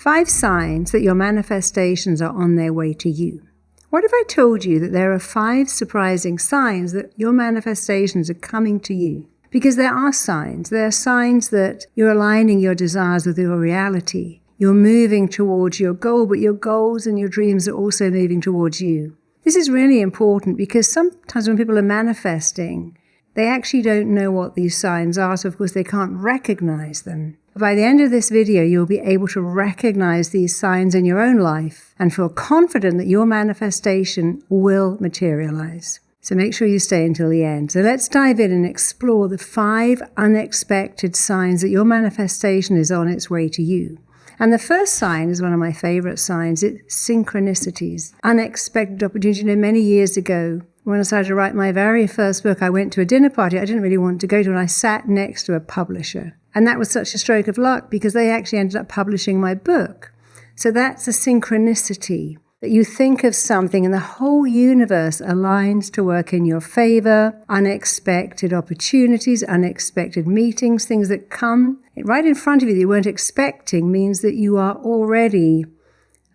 5 signs that your manifestations are on their way to you. What if I told you that there are 5 surprising signs that your manifestations are coming to you? Because there are signs. There are signs that you're aligning your desires with your reality. You're moving towards your goal, but your goals and your dreams are also moving towards you. This is really important because sometimes when people are manifesting, they actually don't know what these signs are, so of course they can't recognize them. By the end of this video, you'll be able to recognize these signs in your own life and feel confident that your manifestation will materialize. So make sure you stay until the end. So let's dive in and explore the 5 unexpected signs that your manifestation is on its way to you. And the first sign is one of my favorite signs. It's synchronicities, unexpected opportunities. Many years ago, when I started to write my very first book, I went to a dinner party I didn't really want to go to, and I sat next to a publisher. And that was such a stroke of luck because they actually ended up publishing my book. So that's a synchronicity, that you think of something and the whole universe aligns to work in your favor. Unexpected opportunities, unexpected meetings, things that come right in front of you that you weren't expecting means that you are already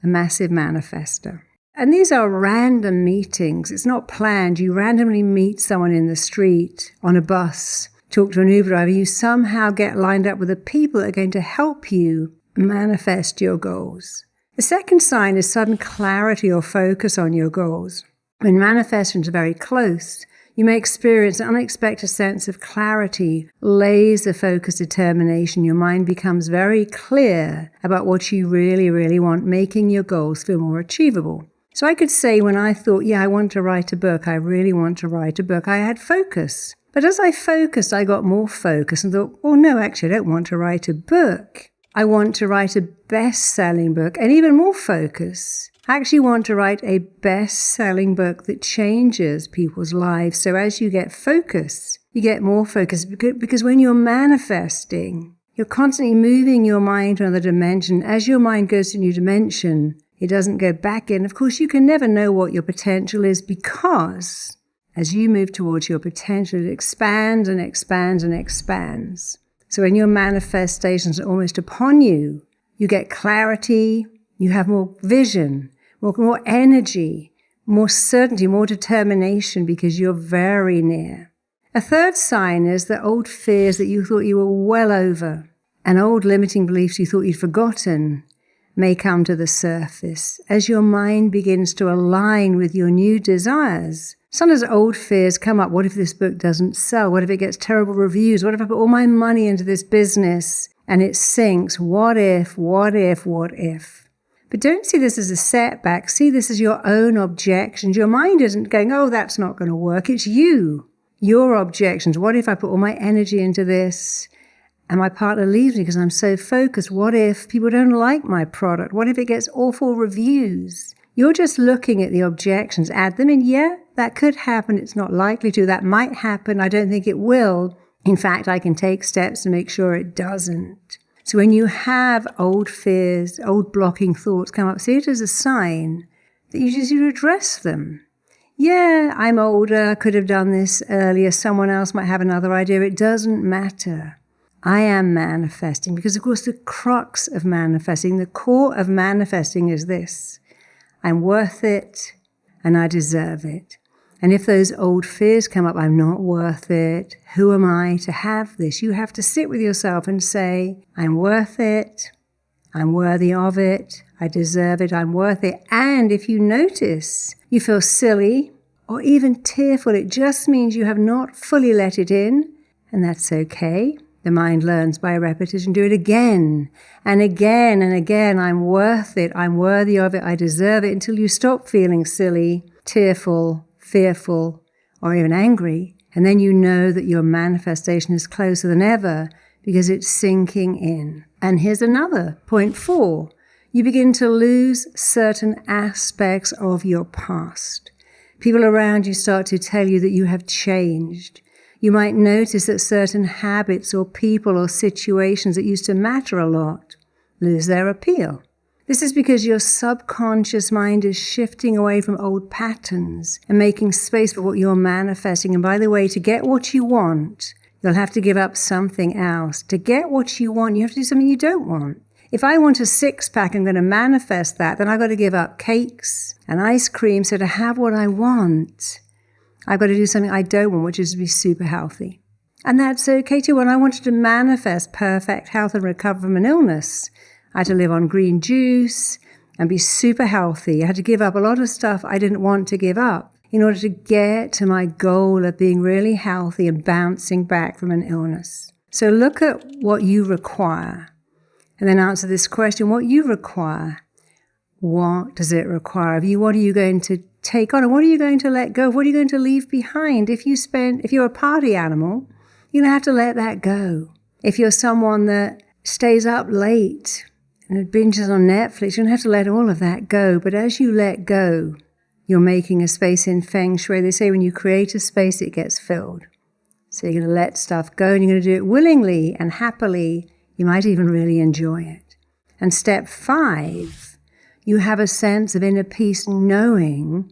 a massive manifester. And these are random meetings. It's not planned. You randomly meet someone in the street, on a bus, talk to an Uber driver. You somehow get lined up with the people that are going to help you manifest your goals. The second sign is sudden clarity or focus on your goals. When manifestations are very close, you may experience an unexpected sense of clarity, laser focused determination. Your mind becomes very clear about what you really, really want, making your goals feel more achievable. So I could say when I thought, I want to write a book, I really want to write a book, I had focus. But as I focused, I got more focus and thought, no, actually, I don't want to write a book. I want to write a best-selling book, and even more focus. I actually want to write a best-selling book that changes people's lives. So as you get focus, you get more focus, because when you're manifesting, you're constantly moving your mind to another dimension. As your mind goes to a new dimension, it doesn't go back in. Of course, you can never know what your potential is because as you move towards your potential, it expands and expands and expands. So when your manifestations are almost upon you, you get clarity, you have more vision, more energy, more certainty, more determination because you're very near. A third sign is that old fears that you thought you were well over and old limiting beliefs you thought you'd forgotten may come to the surface as your mind begins to align with your new desires. Sometimes old fears come up. What if this book doesn't sell? What if it gets terrible reviews? What if I put all my money into this business and it sinks? What if? But don't see this as a setback. See this as your own objections. Your mind isn't going, that's not going to work. It's you, your objections. What if I put all my energy into this and my partner leaves me because I'm so focused? What if people don't like my product? What if it gets awful reviews? You're just looking at the objections, add them in. Yeah, that could happen. It's not likely to. That might happen. I don't think it will. In fact, I can take steps to make sure it doesn't. So when you have old fears, old blocking thoughts come up, see it as a sign that you just need to address them. Yeah, I'm older. I could have done this earlier. Someone else might have another idea. It doesn't matter. I am manifesting because, of course, the crux of manifesting, the core of manifesting is this. I'm worth it and I deserve it. And if those old fears come up, I'm not worth it. Who am I to have this? You have to sit with yourself and say, I'm worth it. I'm worthy of it. I deserve it. I'm worth it. And if you notice you feel silly or even tearful, it just means you have not fully let it in. And that's okay. The mind learns by repetition. Do it again and again and again. I'm worth it. I'm worthy of it. I deserve it, until you stop feeling silly, tearful, fearful, or even angry. And then you know that your manifestation is closer than ever because it's sinking in. And here's another, point 4. You begin to lose certain aspects of your past. People around you start to tell you that you have changed. You might notice that certain habits or people or situations that used to matter a lot lose their appeal. This is because your subconscious mind is shifting away from old patterns and making space for what you're manifesting. And by the way, to get what you want, you'll have to give up something else. To get what you want, you have to do something you don't want. If I want a six-pack, I'm going to manifest that, then I've got to give up cakes and ice cream. So to have what I want, I've got to do something I don't want, which is to be super healthy. And that's okay too. When I wanted to manifest perfect health and recover from an illness, I had to live on green juice and be super healthy. I had to give up a lot of stuff I didn't want to give up in order to get to my goal of being really healthy and bouncing back from an illness. So look at what you require and then answer this question: what you require. What does it require of you? What are you going to take on? And what are you going to let go of? What are you going to leave behind? If you're a party animal, you're going to have to let that go. If you're someone that stays up late and it binges on Netflix, you're going to have to let all of that go. But as you let go, you're making a space. In Feng Shui, they say when you create a space, it gets filled. So you're going to let stuff go, and you're going to do it willingly and happily. You might even really enjoy it. And step 5, you have a sense of inner peace, knowing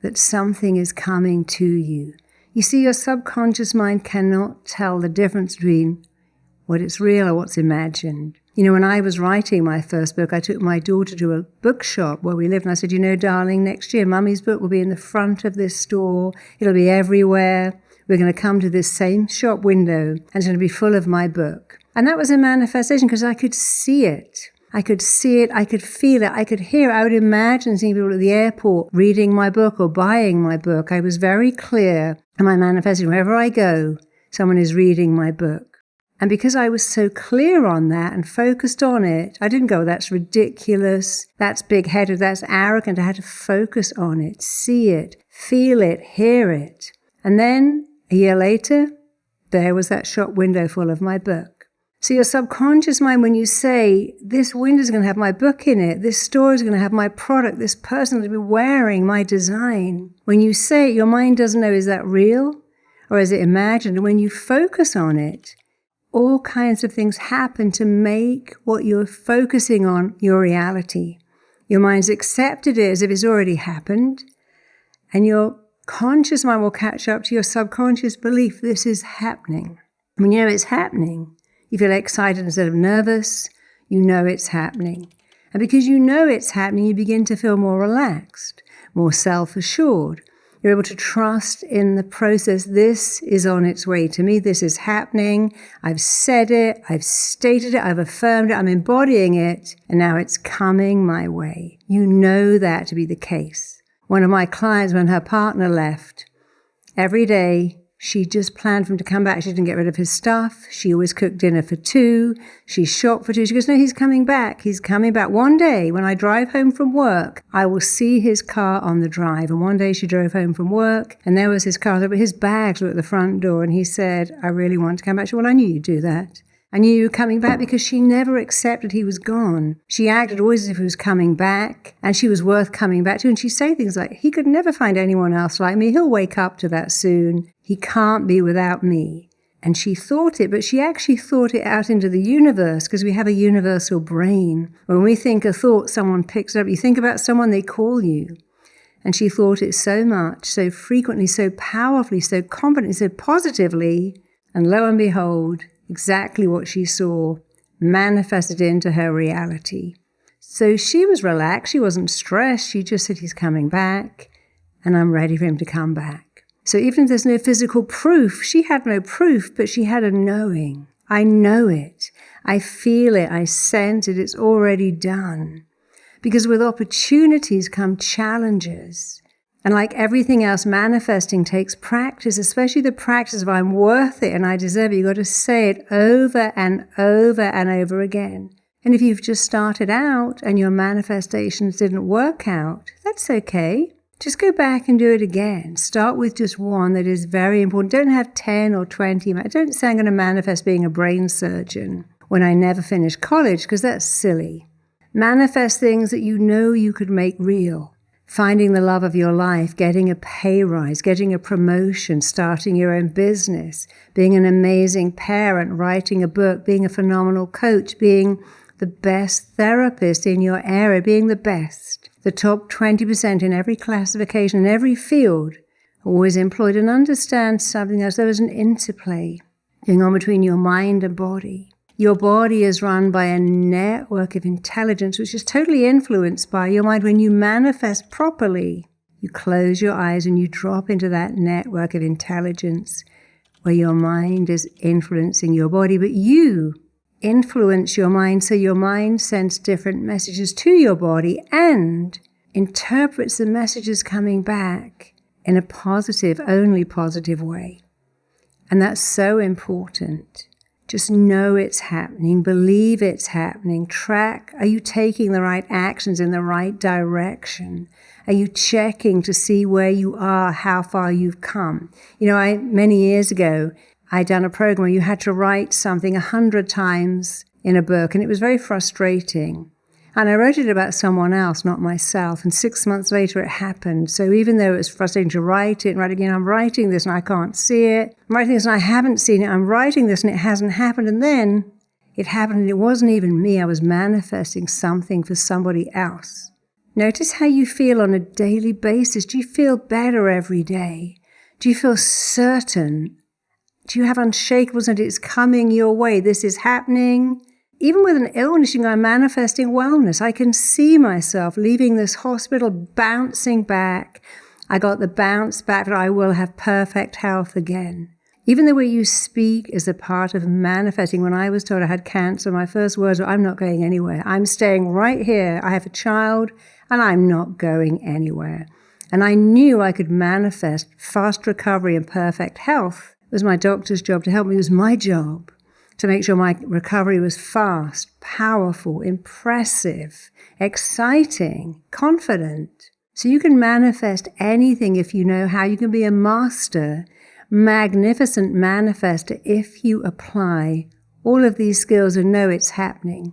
that something is coming to you. You see, your subconscious mind cannot tell the difference between what is real or what's imagined. You know, when I was writing my first book, I took my daughter to a bookshop where we lived, and I said, darling, next year Mummy's book will be in the front of this store. It'll be everywhere. We're going to come to this same shop window, and it's going to be full of my book. And that was a manifestation because I could see it. I could see it, I could feel it, I could hear it. I would imagine seeing people at the airport reading my book or buying my book. I was very clear, and my manifestation, wherever I go, someone is reading my book. And because I was so clear on that and focused on it, I didn't go, that's ridiculous, that's big-headed, that's arrogant. I had to focus on it, see it, feel it, hear it. And then, a year later, there was that shop window full of my book. So your subconscious mind, when you say, this window is going to have my book in it, this store is going to have my product, this person is going to be wearing my design. When you say it, your mind doesn't know, is that real or is it imagined? And when you focus on it, all kinds of things happen to make what you're focusing on your reality. Your mind's accepted it as if it's already happened, and your conscious mind will catch up to your subconscious belief, this is happening. When you know it's happening, you feel excited instead of nervous. You know it's happening. And because you know it's happening, you begin to feel more relaxed, more self-assured. You're able to trust in the process. This is on its way to me. This is happening. I've said it. I've stated it. I've affirmed it. I'm embodying it. And now it's coming my way. You know that to be the case. One of my clients, when her partner left, every day, she just planned for him to come back. She didn't get rid of his stuff. She always cooked dinner for 2. She shopped for 2. She goes, no, he's coming back. He's coming back. One day when I drive home from work, I will see his car on the drive. And one day she drove home from work and there was his car. But his bags were at the front door. And he said, I really want to come back. She said, well, I knew you'd do that. I knew you were coming back, because she never accepted he was gone. She acted always as if he was coming back and she was worth coming back to. And she'd say things like, he could never find anyone else like me. He'll wake up to that soon. He can't be without me. And she thought it, but she actually thought it out into the universe, because we have a universal brain. When we think a thought, someone picks it up. You think about someone, they call you. And she thought it so much, so frequently, so powerfully, so confidently, so positively. And lo and behold, exactly what she saw manifested into her reality. So she was relaxed. She wasn't stressed. She just said, he's coming back and I'm ready for him to come back. So even if there's no physical proof, she had no proof, but she had a knowing. I know it. I feel it. I sense it. It's already done. Because with opportunities come challenges. And like everything else, manifesting takes practice, especially the practice of I'm worth it and I deserve it. You've got to say it over and over and over again. And if you've just started out and your manifestations didn't work out, that's okay. Just go back and do it again. Start with just one that is very important. Don't have 10 or 20. Don't say I'm going to manifest being a brain surgeon when I never finished college, because that's silly. Manifest things that you know you could make real. Finding the love of your life, getting a pay rise, getting a promotion, starting your own business, being an amazing parent, writing a book, being a phenomenal coach, being the best therapist in your area, being the best, the top 20% in every classification, in every field, always employed, and understand something else. There is an interplay going on between your mind and body. Your body is run by a network of intelligence which is totally influenced by your mind. When you manifest properly, you close your eyes and you drop into that network of intelligence where your mind is influencing your body, but you influence your mind, so your mind sends different messages to your body and interprets the messages coming back in a positive, only positive way. And that's so important. Just know it's happening, believe it's happening, track, are you taking the right actions in the right direction? Are you checking to see where you are, how far you've come? Many years ago, I'd done a program where you had to write something 100 times in a book, and it was very frustrating. And I wrote it about someone else, not myself, and 6 months later it happened. So even though it was frustrating to write it and write it again, I'm writing this and I can't see it. I'm writing this and I haven't seen it. I'm writing this and it hasn't happened. And then it happened and it wasn't even me. I was manifesting something for somebody else. Notice how you feel on a daily basis. Do you feel better every day? Do you feel certain? Do you have unshakables and it's coming your way? This is happening. Even with an illness, I'm manifesting wellness. I can see myself leaving this hospital, bouncing back. I got the bounce back that I will have perfect health again. Even the way you speak is a part of manifesting. When I was told I had cancer, my first words were, I'm not going anywhere. I'm staying right here. I have a child and I'm not going anywhere. And I knew I could manifest fast recovery and perfect health. It was my doctor's job to help me. It was my job to make sure my recovery was fast, powerful, impressive, exciting, confident. So you can manifest anything if you know how. You can be a master, magnificent manifester if you apply all of these skills and know it's happening.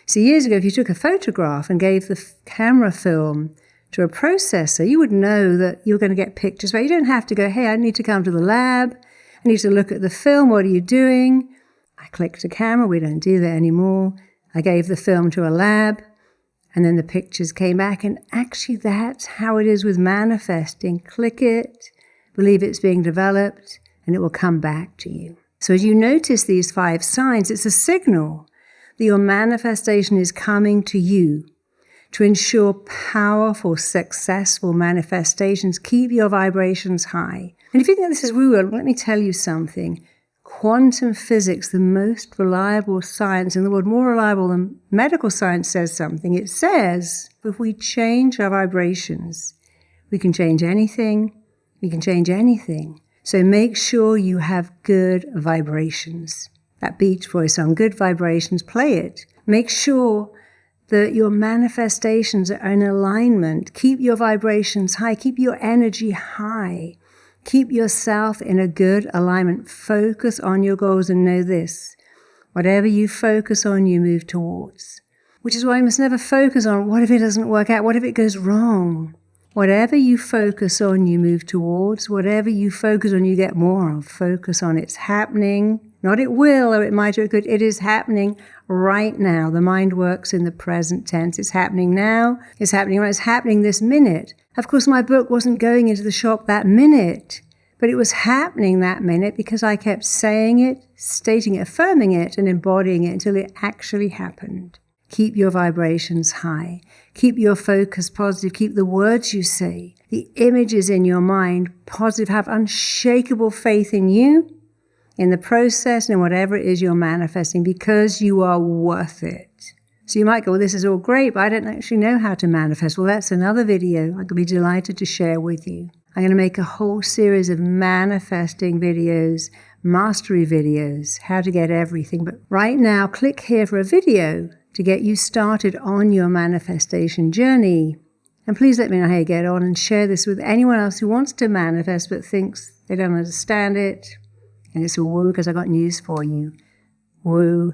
So years ago, if you took a photograph and gave the camera film to a processor, you would know that you were going to get pictures. But you don't have to go, hey, I need to come to the lab. I need to look at the film. What are you doing? I clicked a camera. We don't do that anymore. I gave the film to a lab, and then the pictures came back. And actually, that's how it is with manifesting. Click it, believe it's being developed, and it will come back to you. So as you notice these 5 signs, it's a signal that your manifestation is coming to you. To ensure powerful, successful manifestations, keep your vibrations high. And if you think this is woo-woo, let me tell you something. Quantum physics, the most reliable science in the world, more reliable than medical science, says something. It says if we change our vibrations, we can change anything. We can change anything. So make sure you have good vibrations. That Beach Boys song, Good Vibrations, play it. Make sure that your manifestations are in alignment. Keep your vibrations high. Keep your energy high. Keep yourself in a good alignment. Focus on your goals and know this. Whatever you focus on, you move towards. Which is why you must never focus on, what if it doesn't work out? What if it goes wrong? Whatever you focus on, you move towards. Whatever you focus on, you get more of. Focus on it's happening. Not it will, or it might or it could. It is happening right now. The mind works in the present tense. It's happening now. It's happening right. It's happening this minute. Of course, my book wasn't going into the shop that minute, but it was happening that minute because I kept saying it, stating it, affirming it, and embodying it until it actually happened. Keep your vibrations high. Keep your focus positive. Keep the words you say, the images in your mind positive. Have unshakable faith in you, in the process, and in whatever it is you're manifesting, because you are worth it. So you might go, well, this is all great, but I don't actually know how to manifest. Well, that's another video I could be delighted to share with you. I'm going to make a whole series of manifesting videos, mastery videos, how to get everything. But right now, click here for a video to get you started on your manifestation journey. And please let me know how you get on and share this with anyone else who wants to manifest but thinks they don't understand it. And it's all woo, because I got news for you. Woo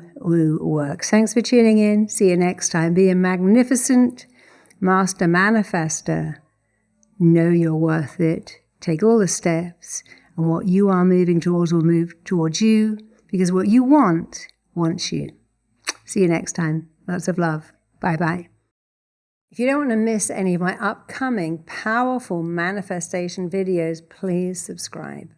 works. Thanks for tuning in. See you next time. Be a magnificent master manifester. Know you're worth it. Take all the steps, and what you are moving towards will move towards you, because what you want wants you. See you next time. Lots of love. Bye-bye. If you don't want to miss any of my upcoming powerful manifestation videos, please subscribe.